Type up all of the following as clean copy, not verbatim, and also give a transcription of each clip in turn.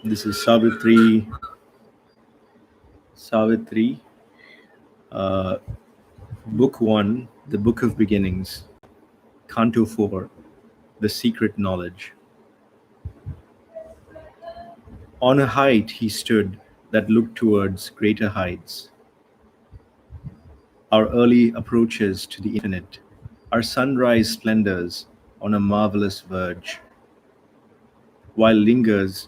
This is Savitri, uh, Book 1, The Book of Beginnings, Canto 4, The Secret Knowledge. On a height he stood that looked towards greater heights, our early approaches to the infinite, our sunrise splendors on a marvelous verge, while lingers,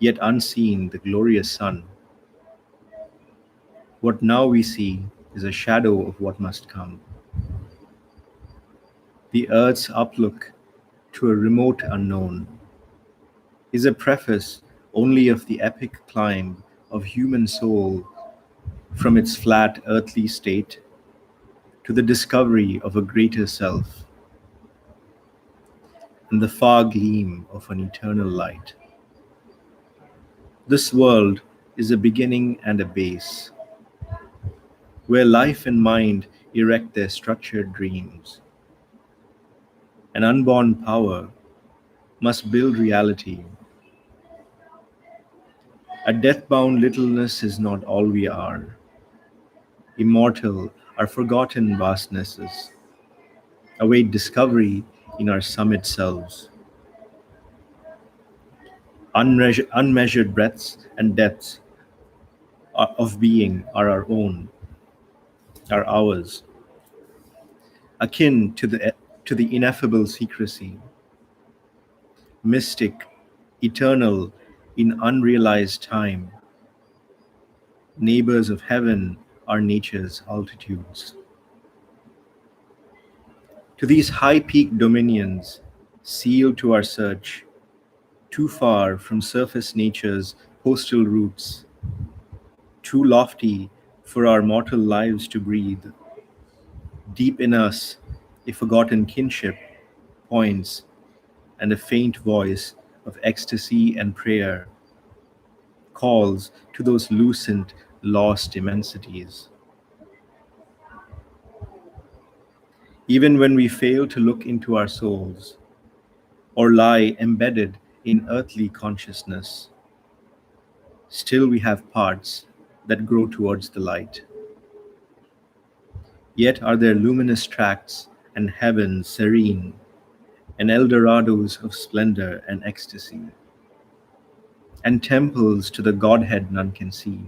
yet unseen, the glorious sun. What now we see is a shadow of what must come. The earth's outlook to a remote unknown is a preface only of the epic climb of human soul from its flat earthly state to the discovery of a greater self and the far gleam of an eternal light. This world is a beginning and a base, where life and mind erect their structured dreams. An unborn power must build reality. A death-bound littleness is not all we are. Immortal are forgotten vastnesses, await discovery in our summit selves. Unmeasured breadths and depths of being are our own, are ours, akin to the ineffable secrecy, mystic, eternal in unrealized time, neighbors of heaven are nature's altitudes. To these high peaked dominions, sealed to our search, too far from surface nature's postal routes, too lofty for our mortal lives to breathe, deep in us a forgotten kinship points and a faint voice of ecstasy and prayer calls to those lucent, lost immensities. Even when we fail to look into our souls or lie embedded in earthly consciousness, still we have parts that grow towards the light. Yet are there luminous tracts and heavens serene, and Eldorados of splendor and ecstasy, and temples to the Godhead none can see.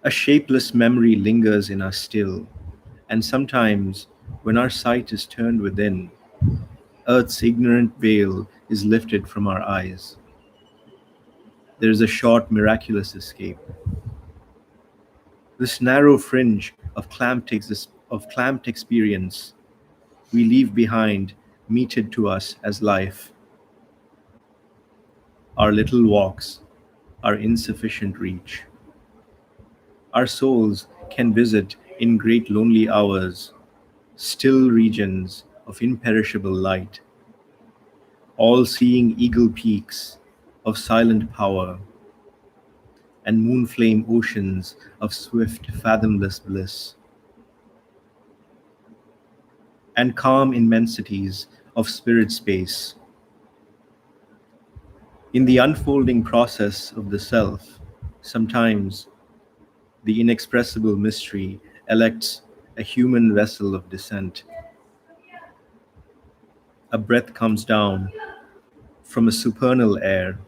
A shapeless memory lingers in us still, and sometimes, when our sight is turned within, earth's ignorant veil is lifted from our eyes. There is a short, miraculous escape. This narrow fringe of clamped experience we leave behind, meted to us as life. Our little walks, our insufficient reach. Our souls can visit in great lonely hours, still regions of imperishable light, all seeing eagle peaks of silent power and moonflame oceans of swift, fathomless bliss, and calm immensities of spirit space. In the unfolding process of the self, sometimes the inexpressible mystery elects a human vessel of descent. A breath comes down from a supernal air.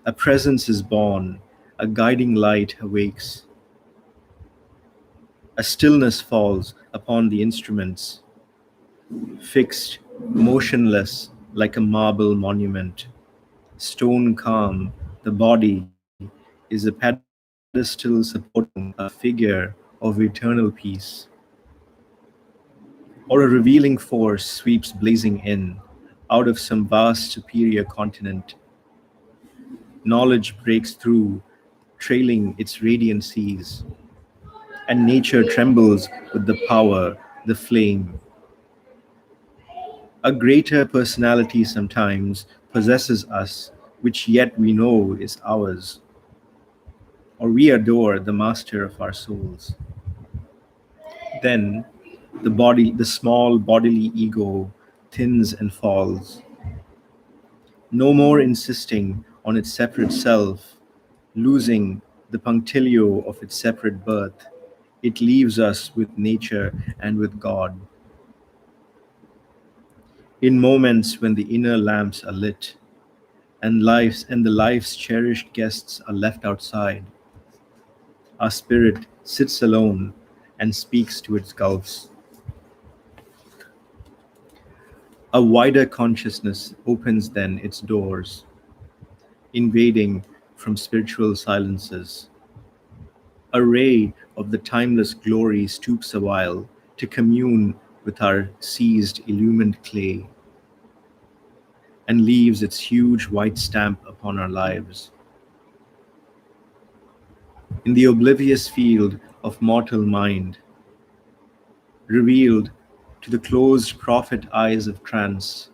A presence is born, a guiding light awakes. A stillness falls upon the instruments, fixed, motionless like a marble monument. Stone calm, the body is a pedestal supporting a figure of eternal peace. Or a revealing force sweeps blazing in, out of some vast superior continent. Knowledge breaks through, trailing its radiant seas, and nature trembles with the power, the flame. A greater personality sometimes possesses us, which yet we know is ours, or we adore the master of our souls. Then the small bodily ego thins and falls. no more insisting on its separate self, losing the punctilio of its separate birth. It leaves us with nature and with God. In moments when the inner lamps are lit and the life's cherished guests are left outside, our spirit sits alone and speaks to its gulfs. A wider consciousness opens then its doors, invading from spiritual silences. A ray of the timeless glory stoops a while to commune with our seized, illumined clay and leaves its huge white stamp upon our lives. In the oblivious field of mortal mind, revealed to the closed prophet eyes of trance,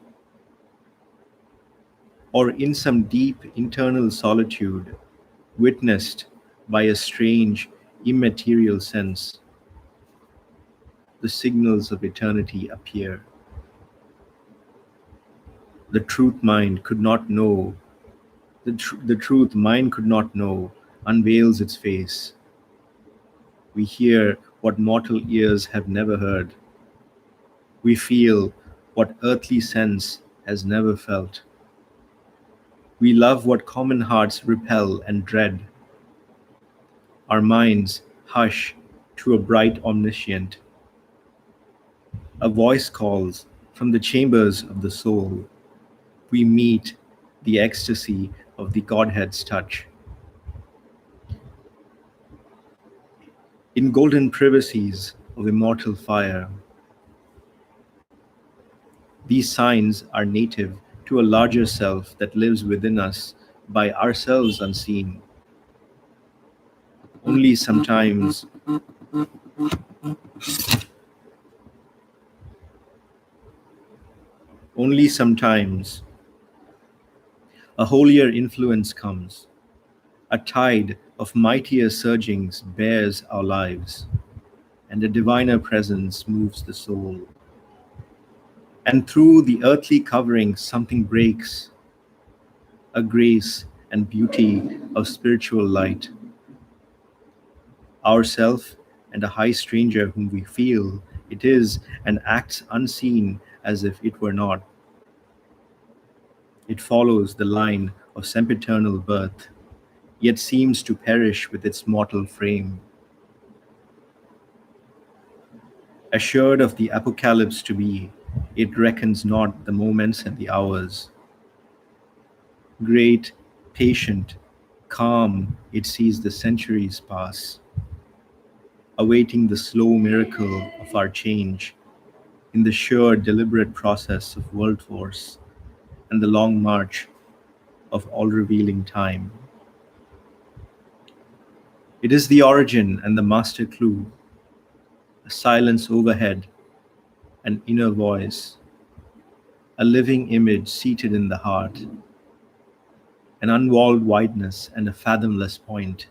or in some deep internal solitude, witnessed by a strange, immaterial sense, the signals of eternity appear. The truth mind could not know, the truth mind could not know, unveils its face. We hear what mortal ears have never heard. We feel what earthly sense has never felt. We love what common hearts repel and dread. Our minds hush to a bright omniscient. A voice calls from the chambers of the soul. We meet the ecstasy of the Godhead's touch. In golden privacies of immortal fire, these signs are native to a larger self that lives within us by ourselves unseen. Only sometimes, only sometimes, a holier influence comes. A tide of mightier surgings bears our lives, and a diviner presence moves the soul. And through the earthly covering, something breaks, a grace and beauty of spiritual light. Ourself and a high stranger whom we feel it is and acts unseen as if it were not. It follows the line of sempiternal birth, yet seems to perish with its mortal frame. Assured of the apocalypse to be, it reckons not the moments and the hours. Great, patient, calm, it sees the centuries pass, awaiting the slow miracle of our change in the sure, deliberate process of world force and the long march of all-revealing time. It is the origin and the master clue, a silence overhead, an inner voice, a living image seated in the heart, an unwalled wideness and a fathomless point,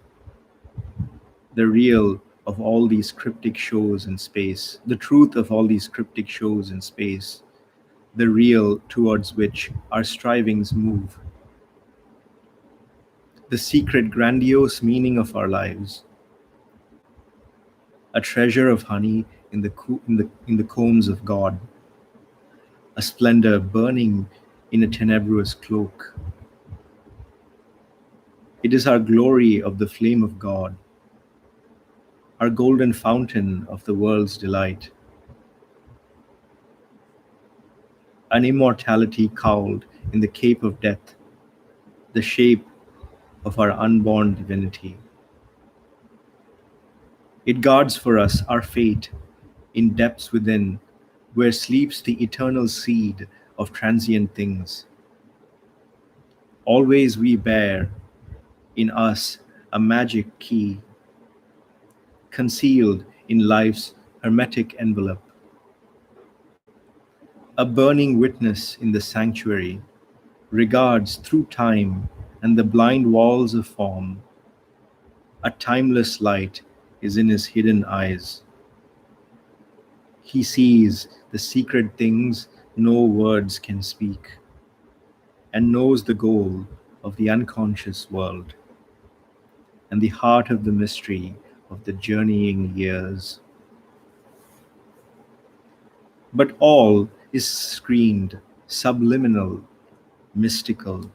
the real of all these cryptic shows in space, the truth of all these cryptic shows in space, the real towards which our strivings move, the secret grandiose meaning of our lives, a treasure of honey in the combs of God, a splendor burning in a tenebrous cloak. It is our glory of the flame of God, our golden fountain of the world's delight, an immortality cowled in the cape of death, the shape of our unborn divinity. It guards for us our fate in depths within, where sleeps the eternal seed of transient things. Always we bear in us a magic key, concealed in life's hermetic envelope, a burning witness in the sanctuary, regards through time and the blind walls of form. A timeless light is in his hidden eyes. He sees the secret things no words can speak. and knows the goal of the unconscious world and the heart of the mystery of the journeying years. But all is screened, subliminal, mystical.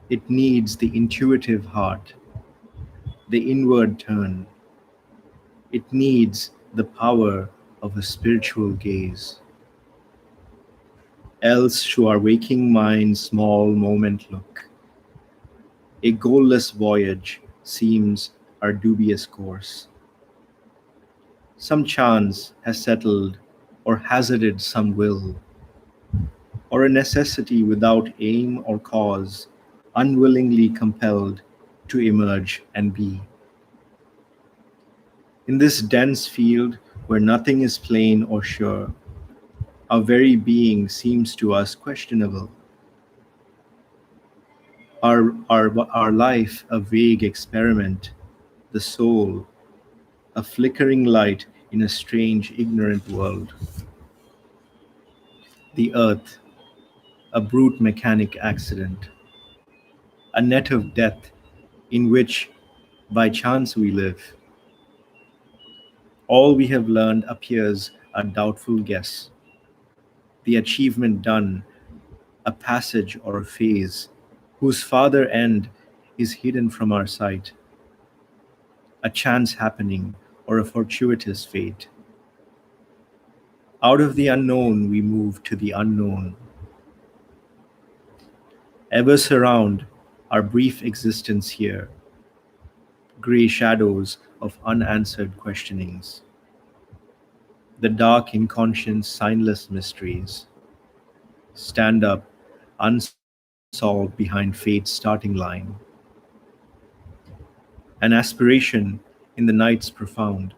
It needs the intuitive heart, the inward turn. It needs the power of a spiritual gaze. Else to our waking mind's small moment look, a goalless voyage seems our dubious course. Some chance has settled or hazarded some will, or a necessity without aim or cause, unwillingly compelled to emerge and be. In this dense field where nothing is plain or sure, our very being seems to us questionable. Our life a vague experiment, the soul a flickering light in a strange, ignorant world. The earth a brute mechanic accident, a net of death in which by chance we live. All we have learned appears a doubtful guess, the achievement done, a passage or a phase, whose farther end is hidden from our sight, a chance happening or a fortuitous fate. Out of the unknown we move to the unknown. Ever surround our brief existence here, grey shadows of unanswered questionings, the dark inconscious signless mysteries stand up unsolved behind fate's starting line. An aspiration in the night's profound,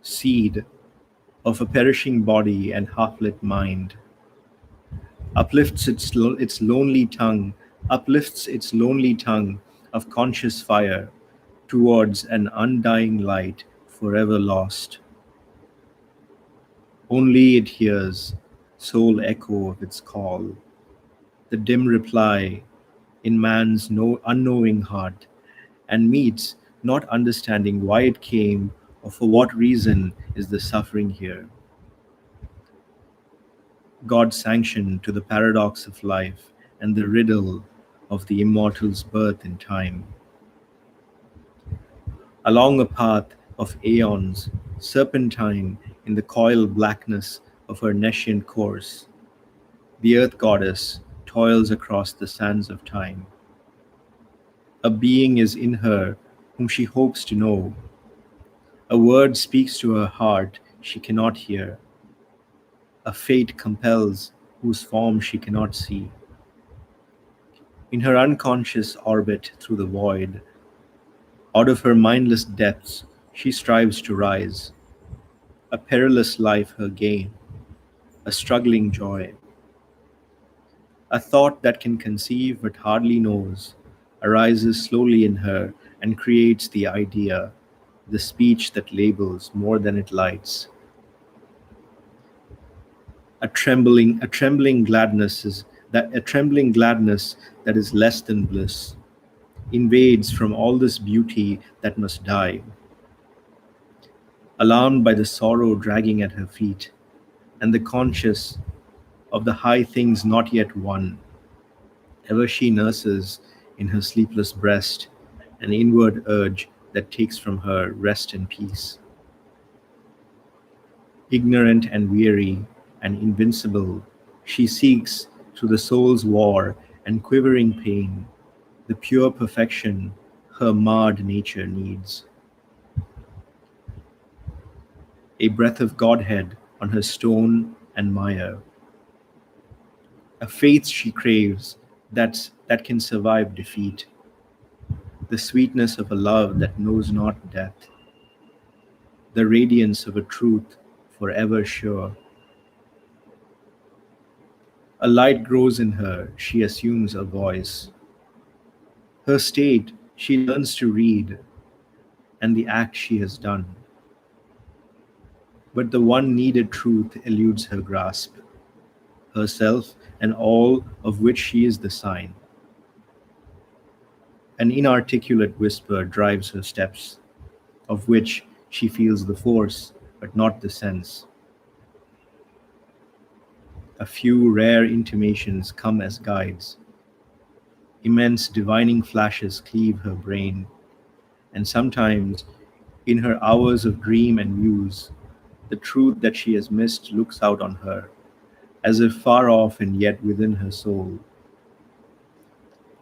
seed of a perishing body and half-lit mind, uplifts its lonely tongue, uplifts its lonely tongue of conscious fire towards an undying light forever lost. Only it hears, sole echo of its call, the dim reply in man's no unknowing heart, and meets, not understanding why it came or for what reason is the suffering here. God's sanction to the paradox of life and the riddle of the immortal's birth in time. Along a path of aeons, serpentine in the coil blackness of her nescient course, the earth goddess toils across the sands of time. A being is in her whom she hopes to know. A word speaks to her heart she cannot hear. A fate compels whose form she cannot see. In her unconscious orbit through the void, out of her mindless depths, she strives to rise. A perilous life her gain, a struggling joy. A thought that can conceive but hardly knows arises slowly in her and creates the idea, the speech that labels more than it lights. A trembling gladness is that a trembling gladness that is less than bliss invades from all this beauty that must die. Alarmed by the sorrow dragging at her feet, and the conscious of the high things not yet won, ever she nurses in her sleepless breast an inward urge that takes from her rest and peace. Ignorant and weary and invincible, she seeks through the soul's war and quivering pain the pure perfection her marred nature needs. A breath of Godhead on her stone and mire, a faith she craves that can survive defeat, the sweetness of a love that knows not death, the radiance of a truth forever sure. A light grows in her, she assumes a voice. Her state she learns to read, and the act she has done. But the one needed truth eludes her grasp. herself, and all of which she is the sign. An inarticulate whisper drives her steps, of which she feels the force, but not the sense. A few rare intimations come as guides. Immense divining flashes cleave her brain, and sometimes, in her hours of dream and muse, the truth that she has missed looks out on her, as if far off and yet within her soul.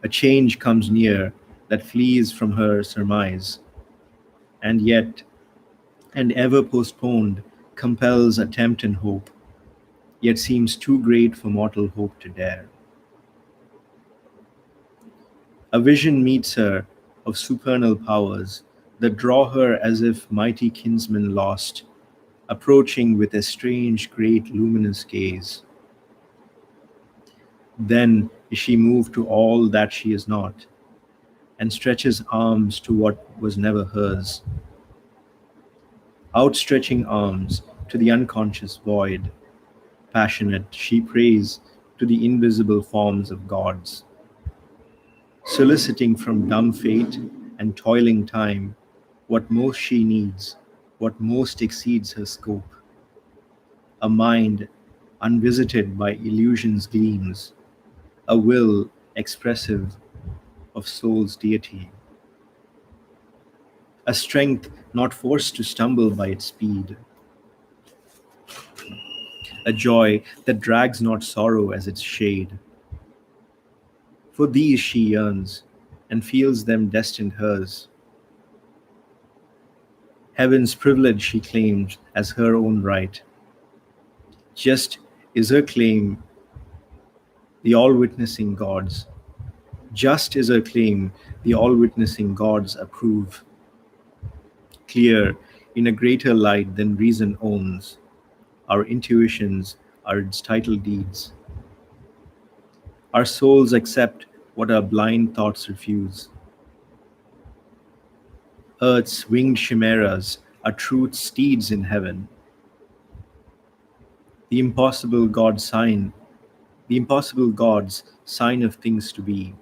A change comes near that flees from her surmise, and yet, and ever postponed, compels attempt and hope, yet seems too great for mortal hope to dare. A vision meets her of supernal powers that draw her as if mighty kinsmen lost, approaching with a strange, great, luminous gaze. Then is she moved to all that she is not, and stretches arms to what was never hers, outstretching arms to the unconscious void. Passionate, she prays to the invisible forms of gods, soliciting from dumb fate and toiling time what most she needs, what most exceeds her scope. A mind unvisited by illusion's gleams, a will expressive of soul's deity, a strength not forced to stumble by its speed, a joy that drags not sorrow as its shade. For these she yearns, and feels them destined hers. Heaven's privilege she claims as her own right. Just is her claim the all-witnessing gods. Just is her claim the all-witnessing gods approve. Clear in a greater light than reason owns, our intuitions are its title deeds. Our souls accept what our blind thoughts refuse. Earth's winged chimeras are truth's steeds in heaven. The impossible God sign, the impossible God's sign of things to be.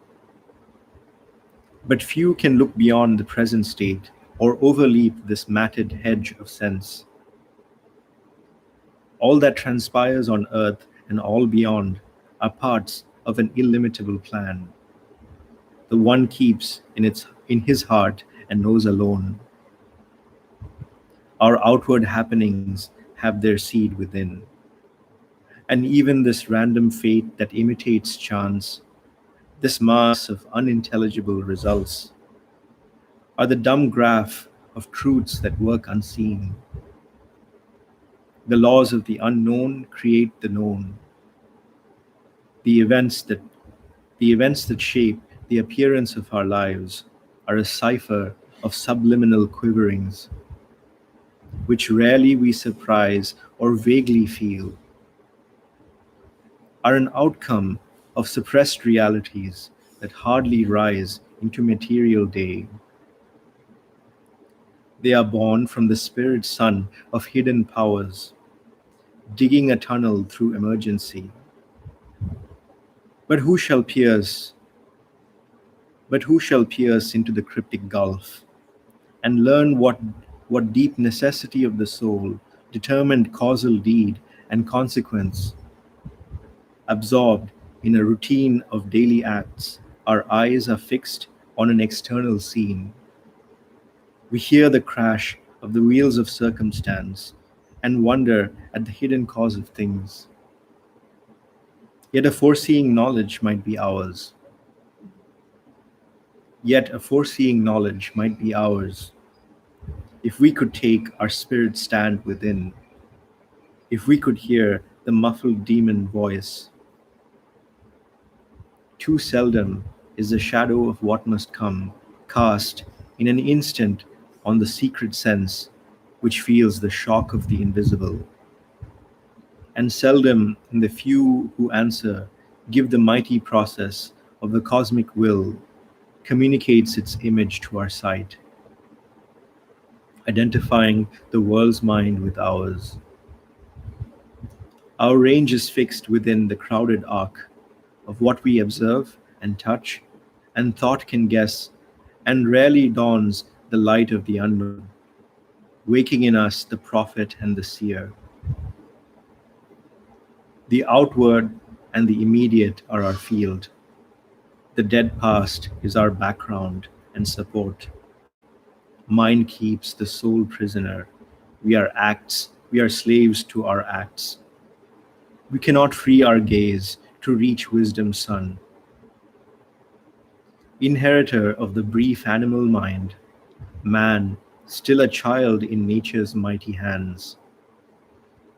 But few can look beyond the present state or overleap this matted hedge of sense. All that transpires on earth and all beyond are parts of an illimitable plan. The one keeps in his heart and knows alone. Our outward happenings have their seed within. And even this random fate that imitates chance, this mass of unintelligible results, are the dumb graph of truths that work unseen. The laws of the unknown create the known. The events that the events that shape the appearance of our lives are a cipher of subliminal quiverings, which rarely we surprise or vaguely feel, are an outcome of suppressed realities that hardly rise into material day. They are born from the spirit sun of hidden powers, digging a tunnel through emergency. But who shall pierce? But who shall pierce into the cryptic gulf and learn what deep necessity of the soul determined causal deed and consequence? Absorbed in a routine of daily acts, our eyes are fixed on an external scene. We hear the crash of the wheels of circumstance and wonder at the hidden cause of things. Yet a foreseeing knowledge might be ours. Yet a foreseeing knowledge might be ours if we could take our spirit stand within, if we could hear the muffled demon voice. Too seldom is the shadow of what must come cast in an instant on the secret sense which feels the shock of the invisible. And seldom in the few who answer give the mighty process of the cosmic will communicates its image to our sight, identifying the world's mind with ours. Our range is fixed within the crowded arc of what we observe and touch and thought can guess, and rarely dawns the light of the unknown, waking in us the prophet and the seer. The outward and the immediate are our field. The dead past is our background and support. Mind keeps the soul prisoner. We are slaves to our acts. We cannot free our gaze to reach wisdom's sun. Inheritor of the brief animal mind, man, still a child in nature's mighty hands.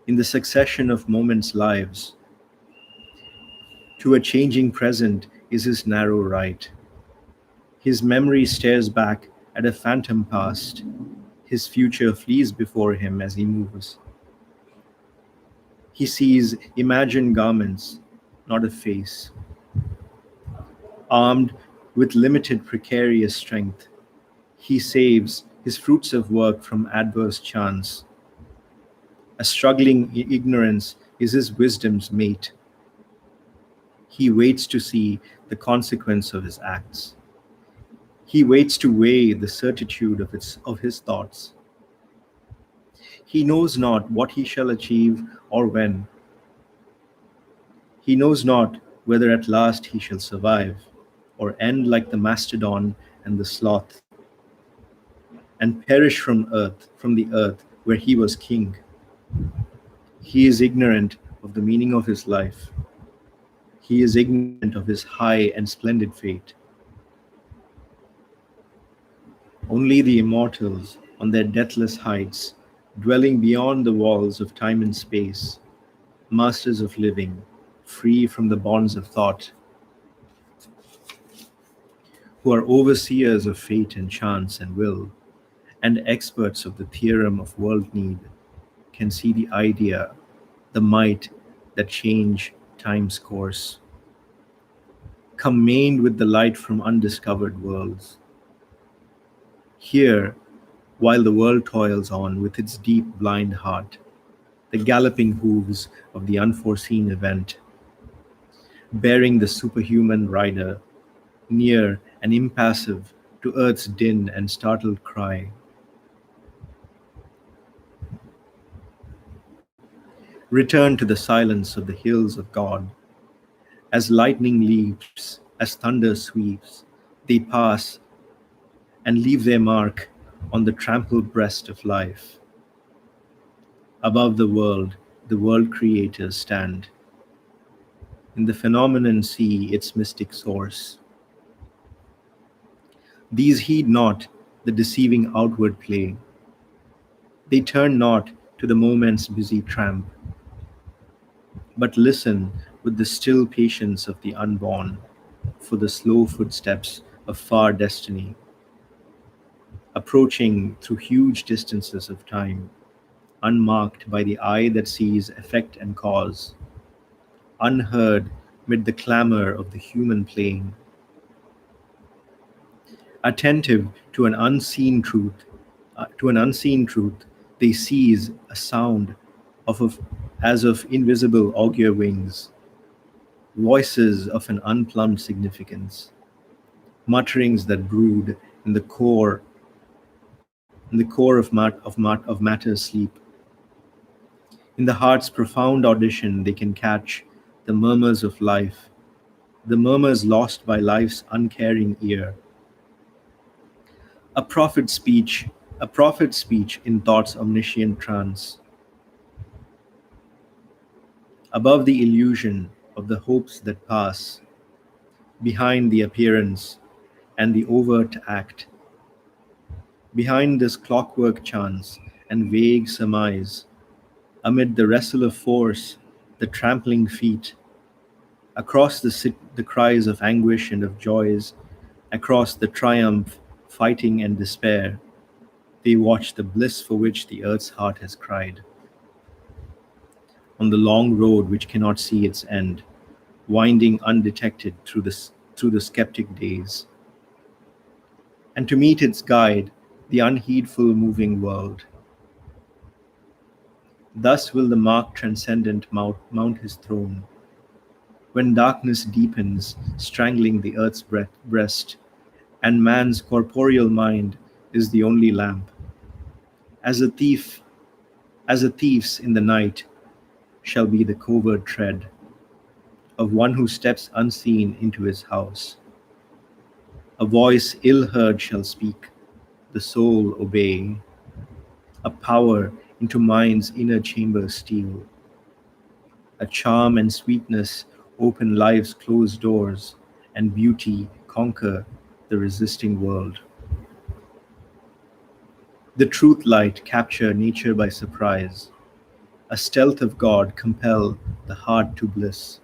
In the succession of moments' lives, to a changing present is his narrow right. His memory stares back at a phantom past. His future flees before him as he moves. He sees imagined garments, not a face. Armed with limited precarious strength, he saves his fruits of work from adverse chance. A struggling ignorance is his wisdom's mate. He waits to see the consequence of his acts. He waits to weigh the certitude of his thoughts. He knows not what he shall achieve or when. He knows not whether at last he shall survive, or end like the mastodon and the sloth, and perish from the earth where he was king. He is ignorant of the meaning of his life. He is ignorant of his high and splendid fate. Only the immortals on their deathless heights, dwelling beyond the walls of time and space, masters of living, free from the bonds of thought, who are overseers of fate and chance and will, and experts of the theorem of world need, can see the idea, the might that change time's course, come maned with the light from undiscovered worlds. Here, while the world toils on with its deep blind heart, the galloping hooves of the unforeseen event, bearing the superhuman rider, near and impassive to earth's din and startled cry. Return to the silence of the hills of God. As lightning leaps, as thunder sweeps, they pass and leave their mark on the trampled breast of life. Above the world creators stand. In the phenomenon see its mystic source. These heed not the deceiving outward play. They turn not to the moment's busy tramp, but listen with the still patience of the unborn for the slow footsteps of far destiny, approaching through huge distances of time, unmarked by the eye that sees effect and cause, unheard mid the clamor of the human plain, attentive to an unseen truth, they seize a sound as of invisible augur wings, voices of an unplumbed significance, mutterings that brood in the core of matter's sleep. In the heart's profound audition, they can catch the murmurs of life, the murmurs lost by life's uncaring ear. A prophet's speech, a prophet's speech in thought's omniscient trance. Above the illusion of the hopes that pass, behind the appearance and the overt act, behind this clockwork chance and vague surmise, amid the wrestle of force, the trampling feet, across the cries of anguish and of joys, across the triumph, fighting and despair, they watch the bliss for which the earth's heart has cried. On the long road which cannot see its end, winding undetected through the skeptic days, and to meet its guide, the unheedful moving world. Thus will the mark transcendent mount his throne. When darkness deepens, strangling the earth's breast, and man's corporeal mind is the only lamp. As a thief, as a thief's in the night shall be the covert tread of one who steps unseen into his house. A voice ill heard shall speak, the soul obey, a power into mind's inner chamber steal, a charm and sweetness open life's closed doors, and beauty conquer the resisting world. The truth light capture nature by surprise, a stealth of God compel the heart to bliss,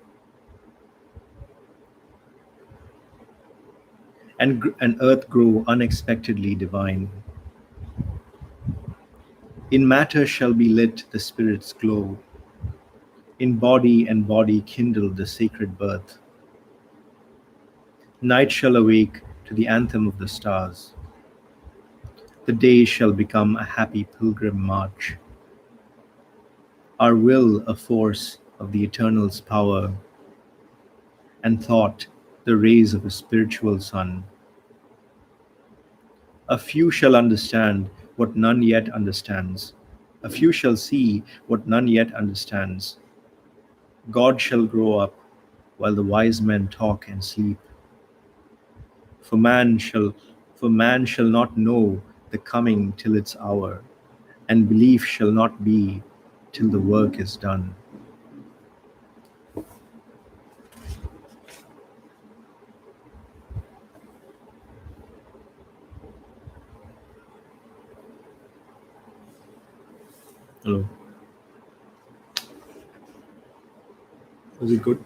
and earth grow unexpectedly divine. In matter shall be lit the spirit's glow, in body and body kindle the sacred birth. Night shall awake to the anthem of the stars. The day shall become a happy pilgrim march. Our will a force of the Eternal's power, and thought the rays of a spiritual sun. A few shall understand what none yet understands. A few shall see what none yet understands. God shall grow up while the wise men talk and sleep. For man shall for man shall not know the coming till its hour, and belief shall not be till the work is done. Hello. Was it good?